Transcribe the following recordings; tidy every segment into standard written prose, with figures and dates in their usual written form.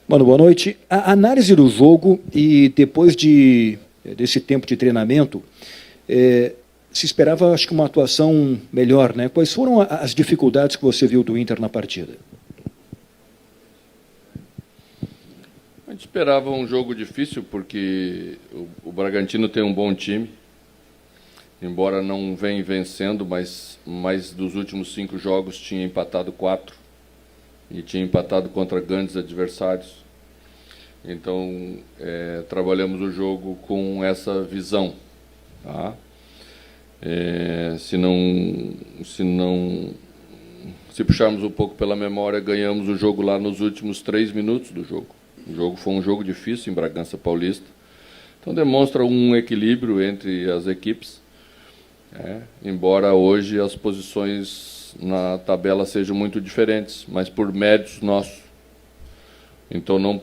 Mano, boa noite. A análise do jogo e depois desse tempo de treinamento, se esperava, acho que, uma atuação melhor, né? Quais foram as dificuldades que você viu do Inter na partida? A gente esperava um jogo difícil, porque o Bragantino tem um bom time, embora não venha vencendo, mas dos últimos 5 jogos tinha empatado 4 e tinha empatado contra grandes adversários. Então, trabalhamos o jogo com essa visão. Tá? Se puxarmos um pouco pela memória, ganhamos o jogo lá nos últimos 3 minutos do jogo. O jogo foi um jogo difícil em Bragança Paulista. Então, demonstra um equilíbrio entre as equipes, embora hoje as posições na tabela sejam muito diferentes, mas por méritos nossos. Então, não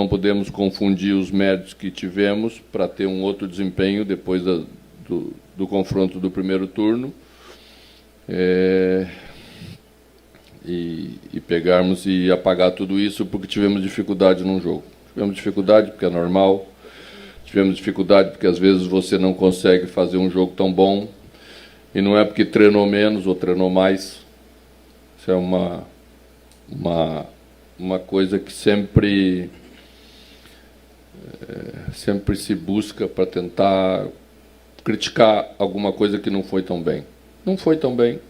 podemos confundir os méritos que tivemos para ter um outro desempenho depois do confronto do primeiro turno e pegarmos e apagar tudo isso porque tivemos dificuldade num jogo. Tivemos dificuldade porque é normal, tivemos dificuldade porque às vezes você não consegue fazer um jogo tão bom, e não é porque treinou menos ou treinou mais. Isso é uma coisa que sempre se busca para tentar criticar alguma coisa que não foi tão bem. Não foi tão bem,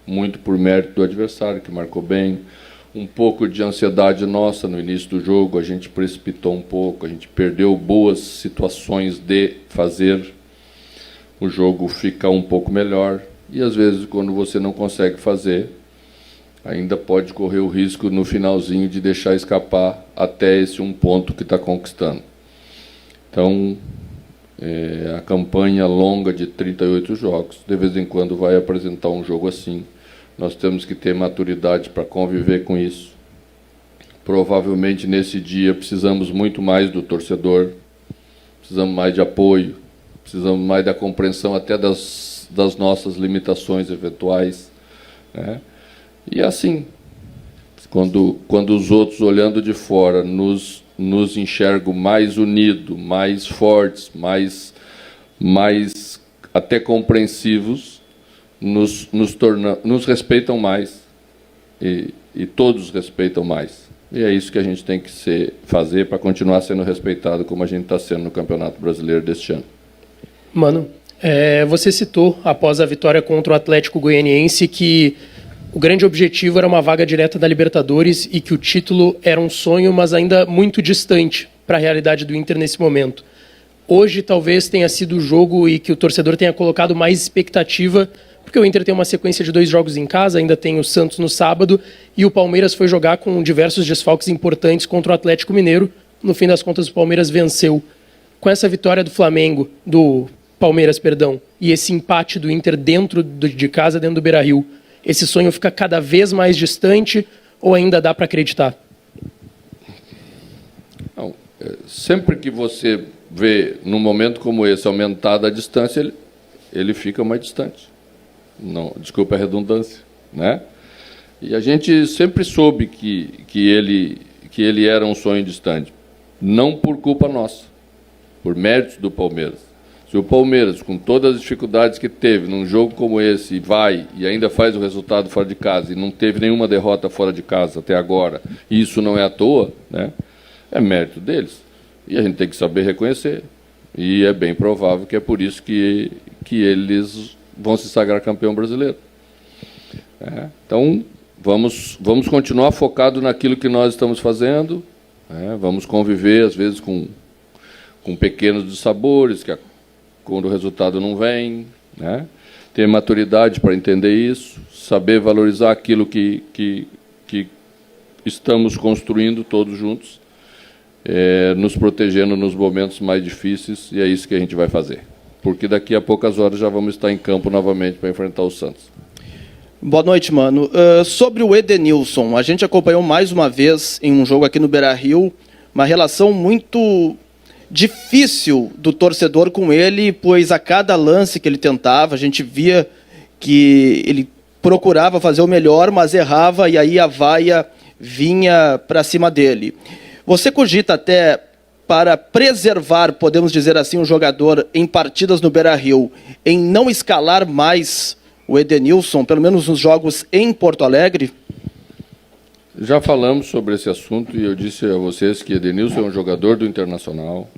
muito por mérito do adversário, que marcou bem, um pouco de ansiedade nossa no início do jogo, a gente precipitou um pouco, a gente perdeu boas situações de fazer o jogo ficar um pouco melhor, e às vezes quando você não consegue fazer, ainda pode correr o risco no finalzinho de deixar escapar até esse um ponto que está conquistando. Então, a campanha longa de 38 jogos, de vez em quando vai apresentar um jogo assim. Nós temos que ter maturidade para conviver com isso. Provavelmente, nesse dia, precisamos muito mais do torcedor, precisamos mais de apoio, precisamos mais da compreensão até das nossas limitações eventuais, né? E assim, quando os outros, olhando de fora, nos enxergam mais unidos, mais fortes, mais até compreensivos, nos respeitam mais, e todos respeitam mais. E é isso que a gente tem que fazer para continuar sendo respeitado como a gente está sendo no Campeonato Brasileiro deste ano. Mano, você citou, após a vitória contra o Atlético Goianiense, que o grande objetivo era uma vaga direta da Libertadores e que o título era um sonho, mas ainda muito distante para a realidade do Inter nesse momento. Hoje, talvez tenha sido o jogo e que o torcedor tenha colocado mais expectativa, porque o Inter tem uma sequência de 2 jogos em casa, ainda tem o Santos no sábado, e o Palmeiras foi jogar com diversos desfalques importantes contra o Atlético Mineiro. No fim das contas, o Palmeiras venceu. Com essa vitória do Palmeiras, e esse empate do Inter dentro de casa, dentro do Beira-Rio, esse sonho fica cada vez mais distante ou ainda dá para acreditar? Não, sempre que você vê, num momento como esse, aumentada a distância, ele fica mais distante. Não, desculpa a redundância, né? E a gente sempre soube que ele era um sonho distante, não por culpa nossa, por méritos do Palmeiras. Se o Palmeiras, com todas as dificuldades que teve num jogo como esse, vai e ainda faz o resultado fora de casa e não teve nenhuma derrota fora de casa até agora, e isso não é à toa, né? É mérito deles. E a gente tem que saber reconhecer. E é bem provável que é por isso que eles vão se sagrar campeão brasileiro. Então, vamos continuar focado naquilo que nós estamos fazendo, vamos conviver, às vezes, com pequenos dissabores, quando o resultado não vem, né? Ter maturidade para entender isso, saber valorizar aquilo que estamos construindo todos juntos, nos protegendo nos momentos mais difíceis, e é isso que a gente vai fazer. Porque daqui a poucas horas já vamos estar em campo novamente para enfrentar o Santos. Boa noite, mano. Sobre o Edenilson, a gente acompanhou mais uma vez em um jogo aqui no Beira-Rio, uma relação muito difícil do torcedor com ele, pois a cada lance que ele tentava, a gente via que ele procurava fazer o melhor, mas errava, e aí a vaia vinha para cima dele. Você cogita até para preservar, podemos dizer assim, um jogador em partidas no Beira-Rio, em não escalar mais o Edenilson, pelo menos nos jogos em Porto Alegre? Já falamos sobre esse assunto e eu disse a vocês que Edenilson é um jogador do Internacional,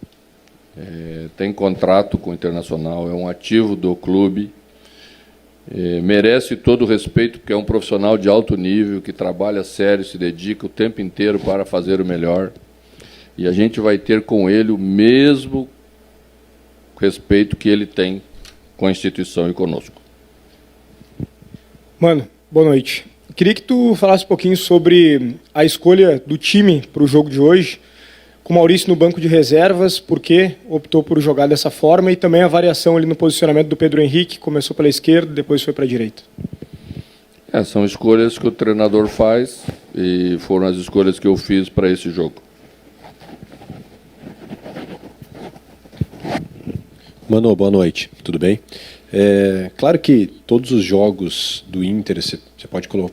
tem contrato com o Internacional, é um ativo do clube, merece todo o respeito porque é um profissional de alto nível, que trabalha sério, se dedica o tempo inteiro para fazer o melhor. E a gente vai ter com ele o mesmo respeito que ele tem com a instituição e conosco. Mano, boa noite. Queria que tu falasse um pouquinho sobre a escolha do time para o jogo de hoje, com o Maurício no banco de reservas, por que optou por jogar dessa forma, e também a variação ali no posicionamento do Pedro Henrique, começou pela esquerda, depois foi para a direita. São escolhas que o treinador faz e foram as escolhas que eu fiz para esse jogo. Mano, boa noite, tudo bem? Claro que todos os jogos do Inter, você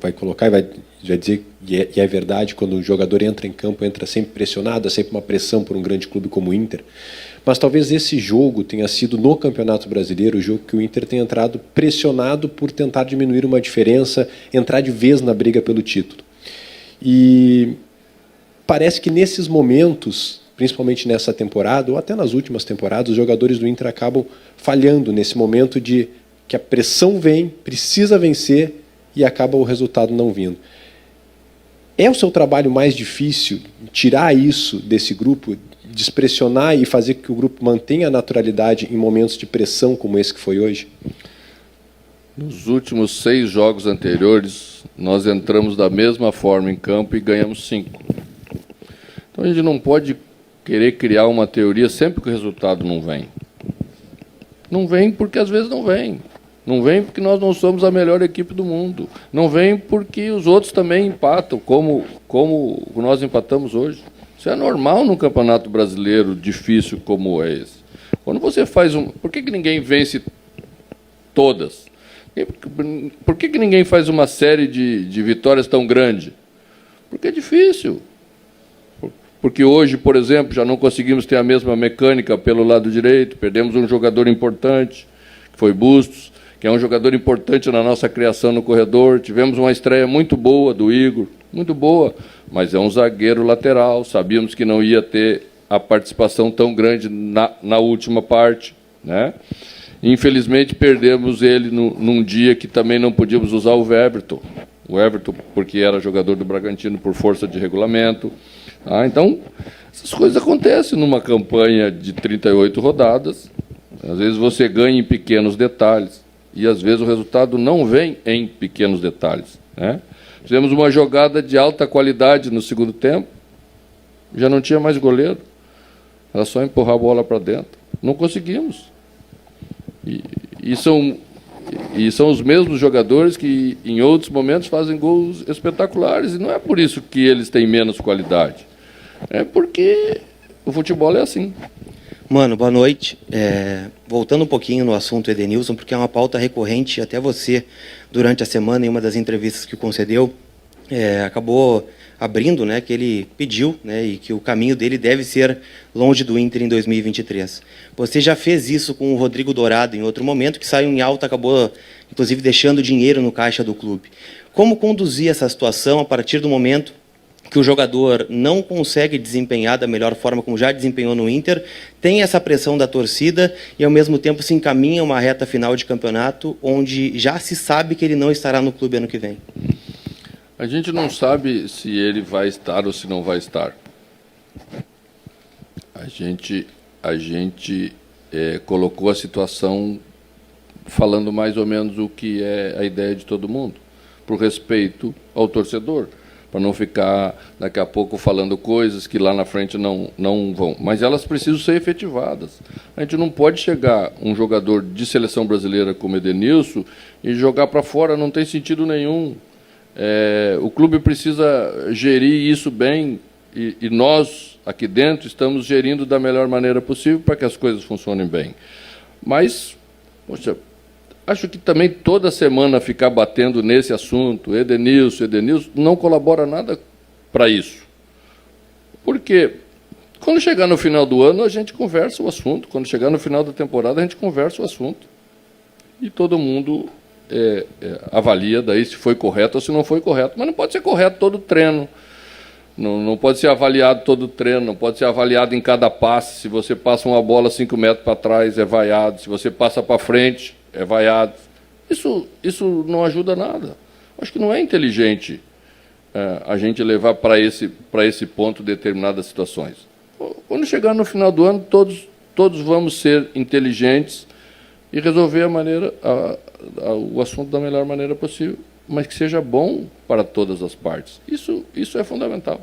vai colocar e vai dizer, e é verdade, quando o jogador entra em campo, entra sempre pressionado, há sempre uma pressão por um grande clube como o Inter, mas talvez esse jogo tenha sido, no Campeonato Brasileiro, o jogo que o Inter tenha entrado pressionado por tentar diminuir uma diferença, entrar de vez na briga pelo título. E parece que nesses momentos, principalmente nessa temporada, ou até nas últimas temporadas, os jogadores do Inter acabam falhando nesse momento de que a pressão vem, precisa vencer e acaba o resultado não vindo. É o seu trabalho mais difícil tirar isso desse grupo, despressionar e fazer que o grupo mantenha a naturalidade em momentos de pressão como esse que foi hoje? Nos últimos 6 jogos anteriores, nós entramos da mesma forma em campo e ganhamos 5. Então a gente não pode querer criar uma teoria sempre que o resultado não vem. Não vem porque às vezes não vem. Não vem porque nós não somos a melhor equipe do mundo. Não vem porque os outros também empatam, como nós empatamos hoje. Isso é normal num campeonato brasileiro difícil como é esse. Quando você faz Por que ninguém vence todas? Por que ninguém faz uma série de vitórias tão grande? Porque é difícil. Porque hoje, por exemplo, já não conseguimos ter a mesma mecânica pelo lado direito, perdemos um jogador importante, que foi Bustos, que é um jogador importante na nossa criação no corredor. Tivemos uma estreia muito boa do Igor, muito boa, mas é um zagueiro lateral, sabíamos que não ia ter a participação tão grande na última parte, né? Infelizmente, perdemos ele num dia que também não podíamos usar o Everton. O Everton, porque era jogador do Bragantino por força de regulamento. Então, essas coisas acontecem numa campanha de 38 rodadas. Às vezes você ganha em pequenos detalhes e, às vezes, o resultado não vem em pequenos detalhes, né? Fizemos uma jogada de alta qualidade no segundo tempo, já não tinha mais goleiro. Era só empurrar a bola para dentro. Não conseguimos. E são os mesmos jogadores que, em outros momentos, fazem gols espetaculares. E não é por isso que eles têm menos qualidade. É porque o futebol é assim. Mano, boa noite. Voltando um pouquinho no assunto Edenilson, porque é uma pauta recorrente, até você, durante a semana, em uma das entrevistas que concedeu, acabou abrindo, né, que ele pediu, né, e que o caminho dele deve ser longe do Inter em 2023. Você já fez isso com o Rodrigo Dourado em outro momento, que saiu em alta, acabou, inclusive, deixando dinheiro no caixa do clube. Como conduzir essa situação a partir do momento que o jogador não consegue desempenhar da melhor forma como já desempenhou no Inter, tem essa pressão da torcida e, ao mesmo tempo, se encaminha uma reta final de campeonato onde já se sabe que ele não estará no clube ano que vem? A gente não sabe se ele vai estar ou se não vai estar. A gente colocou a situação falando mais ou menos o que é a ideia de todo mundo, por respeito ao torcedor, para não ficar daqui a pouco falando coisas que lá na frente não vão. Mas elas precisam ser efetivadas. A gente não pode chegar um jogador de seleção brasileira como Edenilson e jogar para fora, não tem sentido nenhum. O clube precisa gerir isso bem e nós, aqui dentro, estamos gerindo da melhor maneira possível para que as coisas funcionem bem. Mas, poxa, acho que também toda semana ficar batendo nesse assunto, Edenilson, não colabora nada para isso. Porque quando chegar no final do ano, a gente conversa o assunto. Quando chegar no final da temporada, a gente conversa o assunto. E todo mundo avalia daí se foi correto ou se não foi correto. Mas não pode ser correto todo treino. Não pode ser avaliado todo treino, não pode ser avaliado em cada passe. Se você passa uma bola 5 metros para trás, é vaiado. Se você passa para frente, é vaiado. Isso não ajuda nada. Acho que não é inteligente a gente levar para esse ponto determinadas situações. Quando chegar no final do ano, todos vamos ser inteligentes e resolver o assunto da melhor maneira possível, mas que seja bom para todas as partes. Isso é fundamental.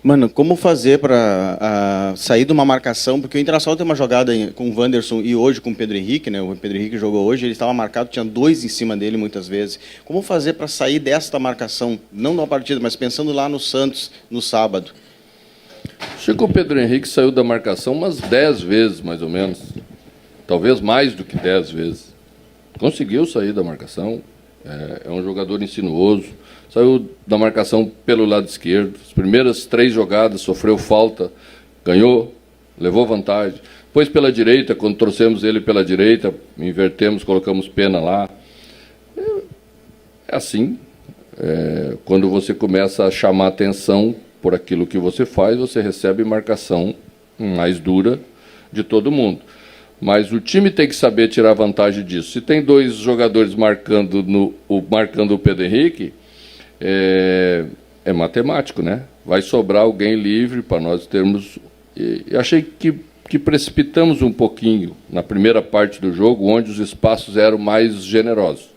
Mano, como fazer para sair de uma marcação? Porque o Internacional tem uma jogada com o Wanderson e hoje com o Pedro Henrique, né? O Pedro Henrique jogou hoje, ele estava marcado, tinha 2 em cima dele muitas vezes. Como fazer para sair desta marcação, não na partida, mas pensando lá no Santos, no sábado? Acho que o Pedro Henrique saiu da marcação umas 10 vezes, mais ou menos. Talvez mais do que 10 vezes. Conseguiu sair da marcação. É um jogador insinuoso. Saiu da marcação pelo lado esquerdo. As primeiras 3 jogadas sofreu falta, ganhou, levou vantagem. Depois pela direita, quando trouxemos ele pela direita, invertemos, colocamos pena lá. É assim. Quando você começa a chamar atenção por aquilo que você faz, você recebe marcação mais dura de todo mundo. Mas o time tem que saber tirar vantagem disso. Se tem 2 jogadores marcando o Pedro Henrique, é matemático, né? Vai sobrar alguém livre para nós termos... E achei que precipitamos um pouquinho na primeira parte do jogo, onde os espaços eram mais generosos.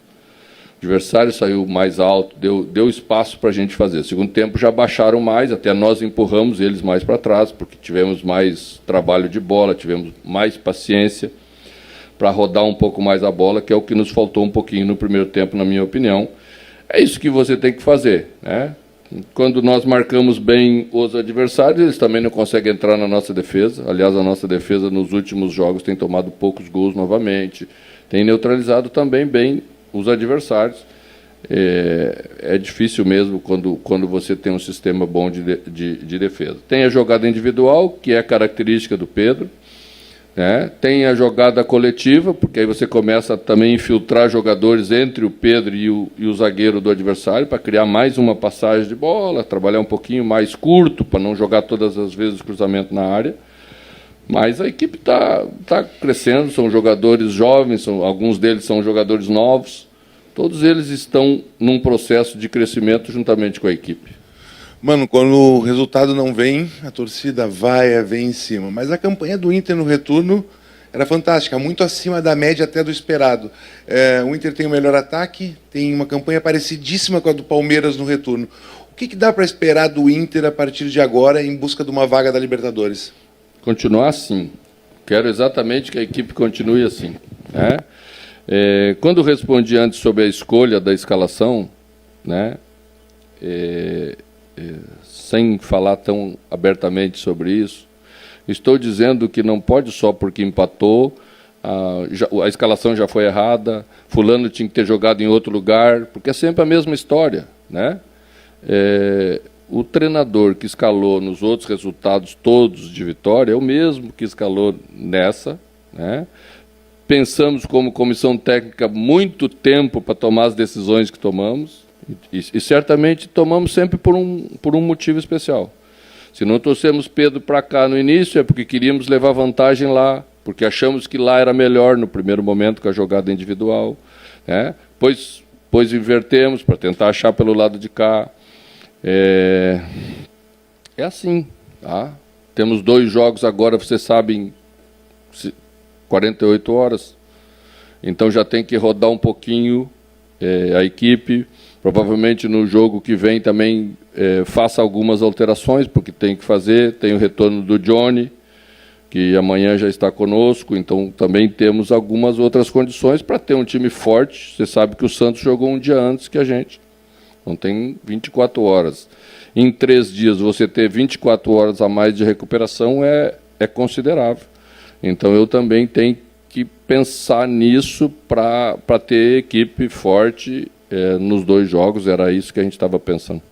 O adversário saiu mais alto, deu espaço para a gente fazer. Segundo tempo já baixaram mais, até nós empurramos eles mais para trás, porque tivemos mais trabalho de bola, tivemos mais paciência para rodar um pouco mais a bola, que é o que nos faltou um pouquinho no primeiro tempo, na minha opinião. É isso que você tem que fazer, né? Quando nós marcamos bem os adversários, eles também não conseguem entrar na nossa defesa. Aliás, a nossa defesa nos últimos jogos tem tomado poucos gols novamente, tem neutralizado também bem os adversários. É difícil mesmo quando você tem um sistema bom de defesa. Tem a jogada individual, que é a característica do Pedro, né? Tem a jogada coletiva, porque aí você começa a também infiltrar jogadores entre o Pedro e o zagueiro do adversário, para criar mais uma passagem de bola, trabalhar um pouquinho mais curto, para não jogar todas as vezes o cruzamento na área. Mas a equipe está crescendo, são jogadores jovens, alguns deles são jogadores novos. Todos eles estão num processo de crescimento juntamente com a equipe. Mano, quando o resultado não vem, a torcida vem em cima. Mas a campanha do Inter no retorno era fantástica, muito acima da média até do esperado. O Inter tem o melhor ataque, tem uma campanha parecidíssima com a do Palmeiras no retorno. O que dá para esperar do Inter a partir de agora em busca de uma vaga da Libertadores? Continuar assim. Quero exatamente que a equipe continue assim, né? Quando respondi antes sobre a escolha da escalação, né, sem falar tão abertamente sobre isso, estou dizendo que não pode só porque empatou, a escalação já foi errada, fulano tinha que ter jogado em outro lugar, porque é sempre a mesma história, né? O treinador que escalou nos outros resultados todos de vitória é o mesmo que escalou nessa, né? Pensamos como comissão técnica muito tempo para tomar as decisões que tomamos e certamente tomamos sempre por um motivo especial. Se não trouxemos Pedro para cá no início é porque queríamos levar vantagem lá, porque achamos que lá era melhor no primeiro momento com a jogada individual, né? Pois invertemos para tentar achar pelo lado de cá. É assim, tá? Temos 2 jogos agora, vocês sabem, 48 horas. Então já tem que rodar um pouquinho a equipe. Provavelmente no jogo que vem também faça algumas alterações, porque tem que fazer. Tem o retorno do Johnny, que amanhã já está conosco. Então também temos algumas outras condições para ter um time forte. Você sabe que o Santos jogou um dia antes que a gente. Então tem 24 horas. Em 3 dias você ter 24 horas a mais de recuperação é considerável. Então eu também tenho que pensar nisso para ter equipe forte nos 2 jogos, era isso que a gente estava pensando.